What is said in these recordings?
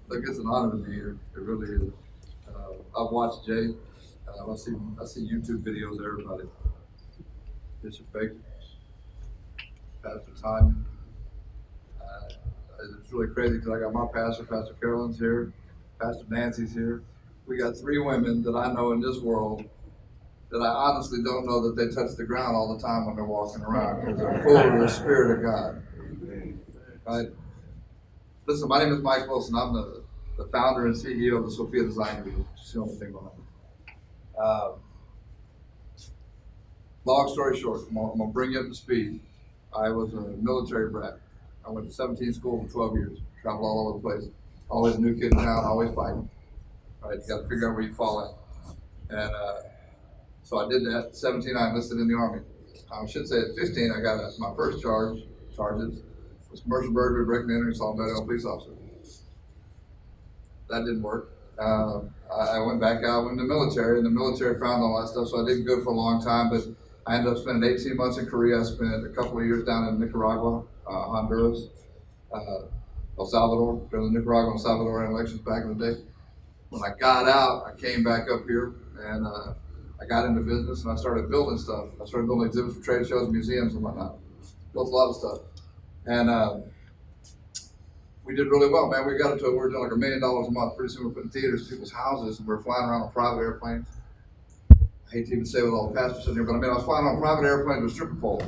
Look, it's an honor to be here. It really is. I've watched Jay. I see YouTube videos of everybody. Bishop Baker, Pastor Tanya. Uh, it's really crazy because I got my pastor, Pastor Carolyn's here, Pastor Nancy's here. We got three women that I know in this world that I honestly don't know that they touch the ground all the time when they're walking around because they're full of the Spirit of God. Right? Listen, my name is Mike Wilson. I'm the founder and CEO of the Sophia Design Group. Just the only thing behind it. Long story short, I'm going to bring you up to speed. I was a military brat. I went to 17 schools for 12 years, traveled all over the place. Always a new kid in town, always fighting. Right? You got to figure out where you fall in. And so I did that. At 17, I enlisted in the Army. I should say at 15, I got my first charges. Was commercial burglary, breaking and entering, assault on a police officer. That didn't work. I went back out in the military, and the military found all that stuff, so I did good for a long time, but I ended up spending 18 months in Korea. I spent a couple of years down in Nicaragua, Honduras, El Salvador, during the Nicaragua and Salvadorian elections back in the day. When I got out, I came back up here, and I got into business, and I started building stuff. I started building exhibits for trade shows, museums, and whatnot. Built a lot of stuff. And we did really well, man. We got it to, we were doing like $1 million a month. Pretty soon we're putting theaters in people's houses, and we're flying around on private airplanes. I hate to even say with all the pastors sitting here, but I mean, I was flying on a private airplane with stripper pole.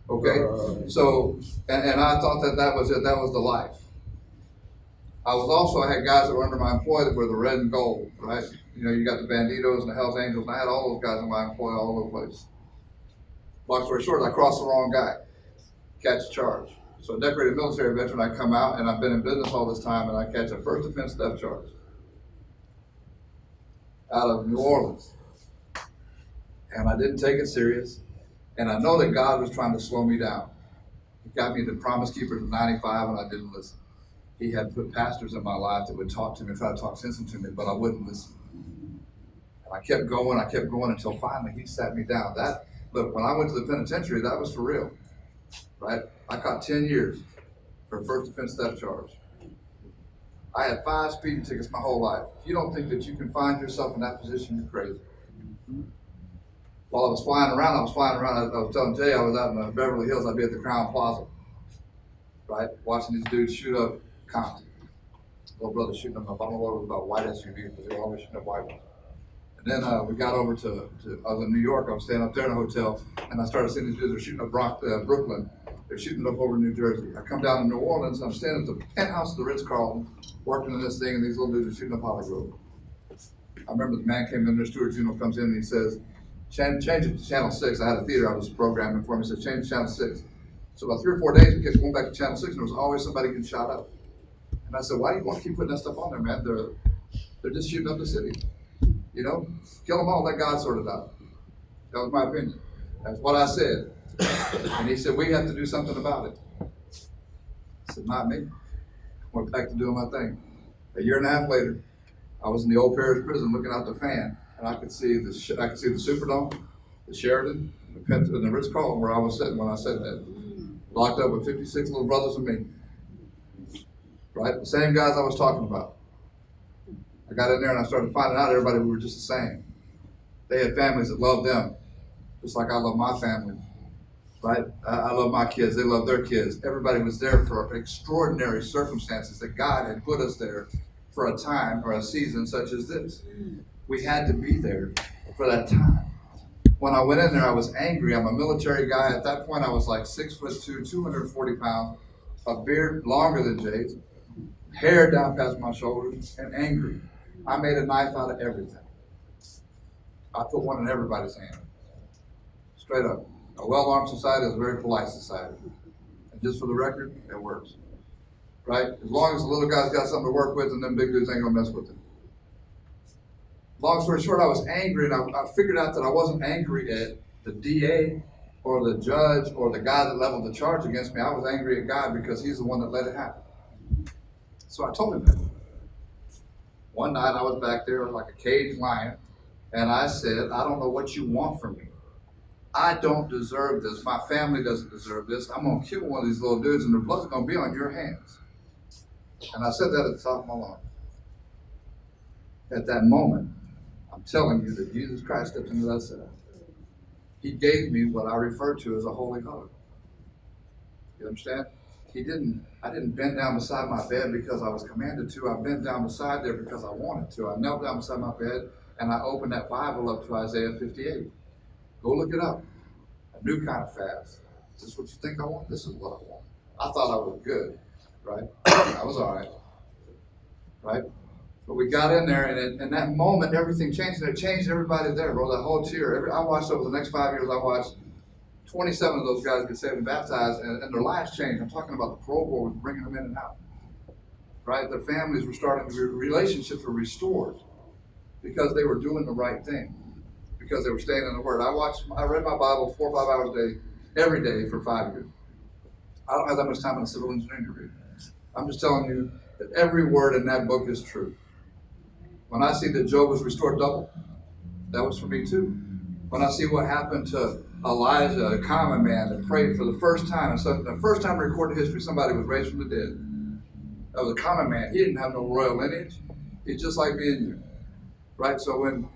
Okay? So, and I thought that was it. That was the life. I had guys that were under my employ that were the red and gold, right? You know, you got the Banditos and the Hells Angels, and I had all those guys in my employ all over the place. Long story short, I crossed the wrong guy. Catch a charge. So a decorated military veteran, I come out, and I've been in business all this time, and I catch a first offense theft charge out of New Orleans. And I didn't take it serious, and I know that God was trying to slow me down. He got me to Promise Keepers in 95, and I didn't listen. He had put pastors in my life that would talk to me, try to talk sense into me, but I wouldn't listen. And I kept going until finally he sat me down. Look, when I went to the penitentiary, that was for real. Right? I caught 10 years for a first offense theft charge. I had 5 speeding tickets my whole life. If you don't think that you can find yourself in that position, you're crazy. While I was flying around, I was telling Jay I was out in Beverly Hills, I'd be at the Crown Plaza, right? Watching these dudes shoot up Compton. Little brother shooting them up. I don't know what it was about white SUVs, but they were always shooting up white ones. And then we got over to I was in New York, I was staying up there in a hotel, and I started seeing these dudes were shooting up Brooklyn. They're shooting up over New Jersey. I come down to New Orleans, and I'm standing at the penthouse of the Ritz-Carlton, working on this thing, and these little dudes are shooting up Hollywood. I remember the man came in there, Stuart Juno comes in, and he says, change it to Channel 6. I had a theater I was programming for him. He said, change to Channel 6. So about 3 or 4 days, we kept going back to Channel 6, and there was always somebody getting shot up. And I said, why do you want to keep putting that stuff on there, man? They're just shooting up the city. You know, kill them all, let God sort it out. That was my opinion. That's what I said. And he said, we have to do something about it. I said, not me. I went back to doing my thing. A year and a half later, I was in the old Paris prison looking out the fan, and I could see the Superdome, the Sheraton, the Ritz-Carlton where I was sitting when I said that. Locked up with 56 little brothers and me. Right? The same guys I was talking about. I got in there and I started finding out everybody we were just the same. They had families that loved them, just like I love my family. Right? I love my kids. They love their kids. Everybody was there for extraordinary circumstances that God had put us there for a time or a season such as this. We had to be there for that time. When I went in there, I was angry. I'm a military guy. At that point, I was like 6'2", 240 pounds, a beard longer than Jay's, hair down past my shoulders, and angry. I made a knife out of everything. I put one in everybody's hand. Straight up. A well-armed society is a very polite society. And just for the record, it works. Right? As long as the little guy's got something to work with, and them big dudes ain't gonna mess with him. Long story short, I was angry, and I figured out that I wasn't angry at the DA or the judge or the guy that leveled the charge against me. I was angry at God because he's the one that let it happen. So I told him that. One night I was back there like a caged lion, and I said, I don't know what you want from me. I don't deserve this. My family doesn't deserve this. I'm going to kill one of these little dudes, and their blood's going to be on your hands. And I said that at the top of my lungs. at that moment, I'm telling you that Jesus Christ stepped into that cell. He gave me what I refer to as a holy hug. You understand? I didn't bend down beside my bed because I was commanded to. I bent down beside there because I wanted to. I knelt down beside my bed and I opened that Bible up to Isaiah 58. Go look it up. A new kind of fast. Is this what you think I want? This is what I want. I thought I was good, right? I was all right, right? But we got in there, and in that moment, everything changed, and it changed everybody there, bro. The whole cheer. I watched over the next 5 years, I watched 27 of those guys get saved and baptized, and their lives changed. I'm talking about the parole board was bringing them in and out, right? Their families were starting to, relationships were restored because they were doing the right thing, because they were staying in the Word. I read my Bible 4 or 5 hours a day, every day for 5 years. I don't have that much time in a civil engineering degree. I'm just telling you that every word in that book is true. When I see that Job was restored double, that was for me too. When I see what happened to Elijah, a common man that prayed for the first time, and so the first time in recorded history somebody was raised from the dead. That was a common man. He didn't have no royal lineage. He's just like me and you, right? So when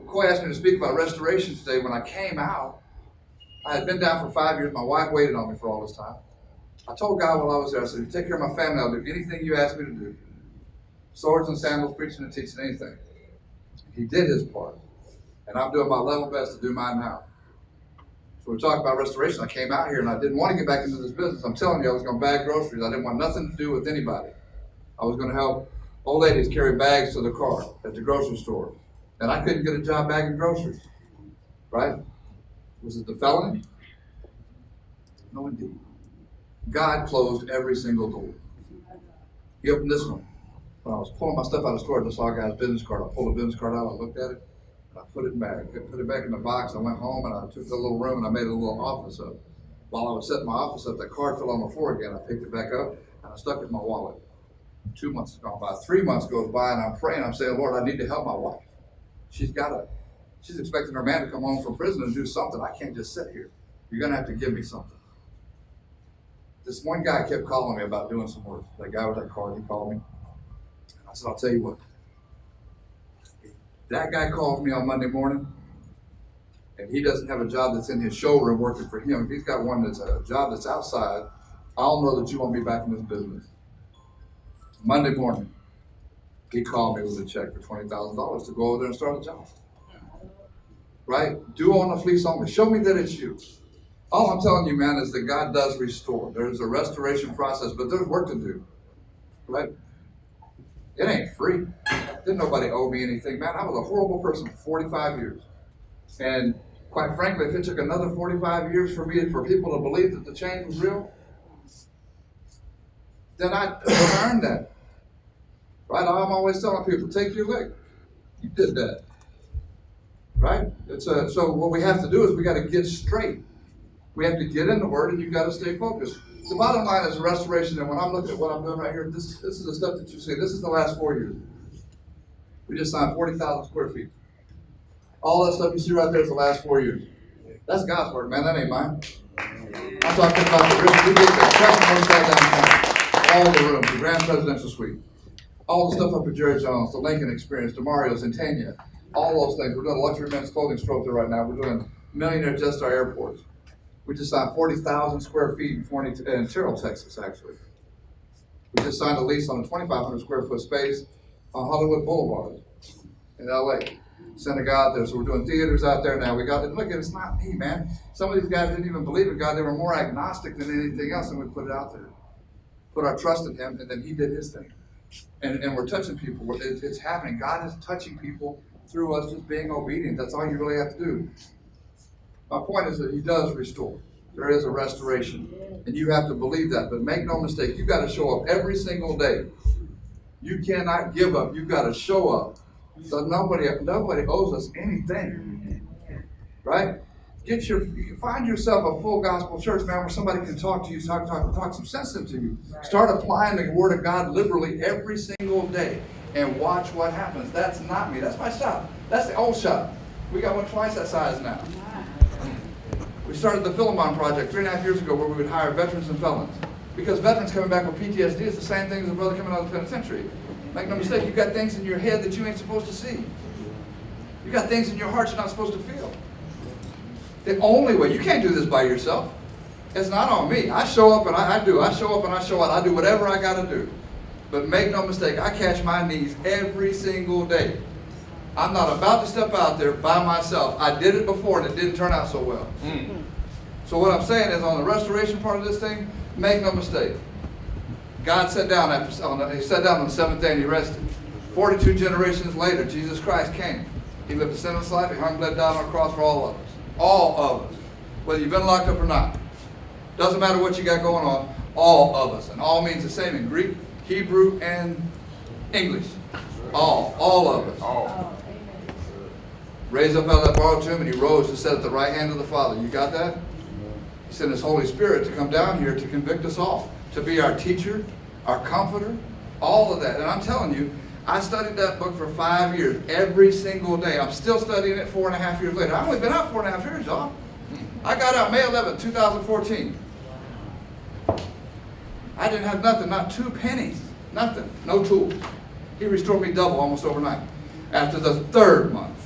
Coy asked me to speak about restoration today, when I came out, I had been down for 5 years. My wife waited on me for all this time. I told God while I was there, I said, if you take care of my family, I'll do anything you ask me to do. Swords and sandals, preaching and teaching, anything. He did his part. And I'm doing my level best to do mine now. So we're talking about restoration. I came out here and I didn't want to get back into this business. I'm telling you, I was going to bag groceries. I didn't want nothing to do with anybody. I was going to help old ladies carry bags to the car at the grocery store. And I couldn't get a job bagging groceries. Right? Was it the felony? No, indeed. God closed every single door. He opened this one. When I was pulling my stuff out of the storage, I saw a guy's business card. I pulled a business card out, I looked at it, and I put it back. I put it back in the box. I went home and I took the little room and I made a little office up. While I was setting my office up, that card fell on the floor again. I picked it back up and I stuck it in my wallet. 2 months has gone by. 3 months goes by and I'm praying. I'm saying, Lord, I need to help my wife. She's expecting her man to come home from prison and do something. I can't just sit here. You're going to have to give me something. This one guy kept calling me about doing some work. That guy with that card, he called me. I said, I'll tell you what. That guy calls me on Monday morning, and he doesn't have a job that's in his showroom working for him. If he's got one that's a job that's outside, I'll know that you won't be back in this business. Monday morning, he called me with a check for $20,000 to go over there and start a job. Right? Do on the fleece only. Show me that it's you. All I'm telling you, man, is that God does restore. There's a restoration process, but there's work to do. Right? It ain't free. Didn't nobody owe me anything. Man, I was a horrible person for 45 years. And quite frankly, if it took another 45 years for people to believe that the change was real, then I earned that. Right? I'm always telling people, take your lick. You did that. Right? So what we have to do is we got to get straight. We have to get in the Word, and you've got to stay focused. The bottom line is restoration, and when I'm looking at what I'm doing right here, this is the stuff that you see. This is the last 4 years. We just signed 40,000 square feet. All that stuff you see right there is the last 4 years. That's God's work, man. That ain't mine. I'm talking about the rooms. We did the Crescent Hotel downtown. All the rooms, the Grand Presidential Suite. All the stuff up at Jerry Jones, the Lincoln Experience, DeMario's, and Tanya. All those things. We're doing a luxury men's clothing store there right now. We're doing Millionaire Just Star Airports. We just signed 40,000 square feet in Terrell, Texas, actually. We just signed a lease on a 2,500 square foot space on Hollywood Boulevard in LA. Sent a guy out there, so we're doing theaters out there now. Look, it's not me, man. Some of these guys didn't even believe in God. They were more agnostic than anything else, and we put it out there. Put our trust in Him, and then He did His thing. And we're touching people. It's happening. God is touching people through us just being obedient. That's all you really have to do. My point is that He does restore. There is a restoration. And you have to believe that. But make no mistake, you've got to show up every single day. You cannot give up. You've got to show up. So nobody owes us anything. Right? You can find yourself a full gospel church, man, where somebody can talk to you, talk some sense into you. Start applying the Word of God liberally every single day and watch what happens. That's not me. That's my shop. That's the old shop. We got one twice that size now. We started the Felony project 3.5 years ago where we would hire veterans and felons. Because veterans coming back with PTSD is the same thing as a brother coming out of the penitentiary. Make no mistake, you got things in your head that you ain't supposed to see. You got things in your heart you're not supposed to feel. The only way, you can't do this by yourself. It's not on me. I show up and I do. I show up and I show out. I do whatever I got to do. But make no mistake, I catch my knees every single day. I'm not about to step out there by myself. I did it before and it didn't turn out so well. So what I'm saying is on the restoration part of this thing, make no mistake. God sat down he sat down on the seventh day and he rested. 42 generations later, Jesus Christ came. He lived a sinless life. He hung, bled, died on the cross for all of us. All of us. Whether you've been locked up or not. Doesn't matter what you got going on. All of us. And all means the same in Greek, Hebrew, and English. All of us. All. Raised up out of that borrowed tomb, and he rose to sit at the right hand of the Father. You got that? He sent his Holy Spirit to come down here to convict us all. To be our teacher, our comforter, all of that. And I'm telling you, I studied that book for 5 years, every single day. I'm still studying it 4.5 years later. I've only been out 4.5 years, y'all. I got out May 11, 2014. I didn't have nothing, not 2 pennies, nothing, no tools. He restored me double almost overnight. After the 3rd month,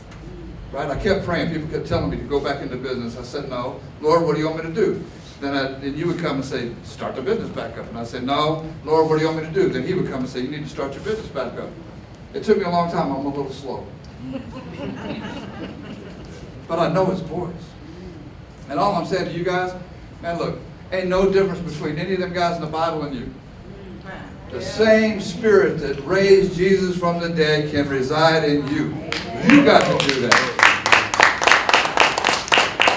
right? I kept praying. People kept telling me to go back into business. I said, no. Lord, what do you want me to do? Then you would come and say, start the business back up. And I said, no. Lord, what do you want me to do? Then he would come and say, you need to start your business back up. It took me a long time. I'm a little slow. But I know his voice. And all I'm saying to you guys, man, look, ain't no difference between any of them guys in the Bible and you. The same spirit that raised Jesus from the dead can reside in you. You got to do that.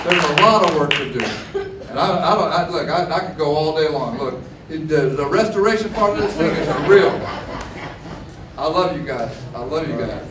There's a lot of work to do. And I could go all day long. Look, the restoration part of this thing is for real. I love you guys. I love you guys.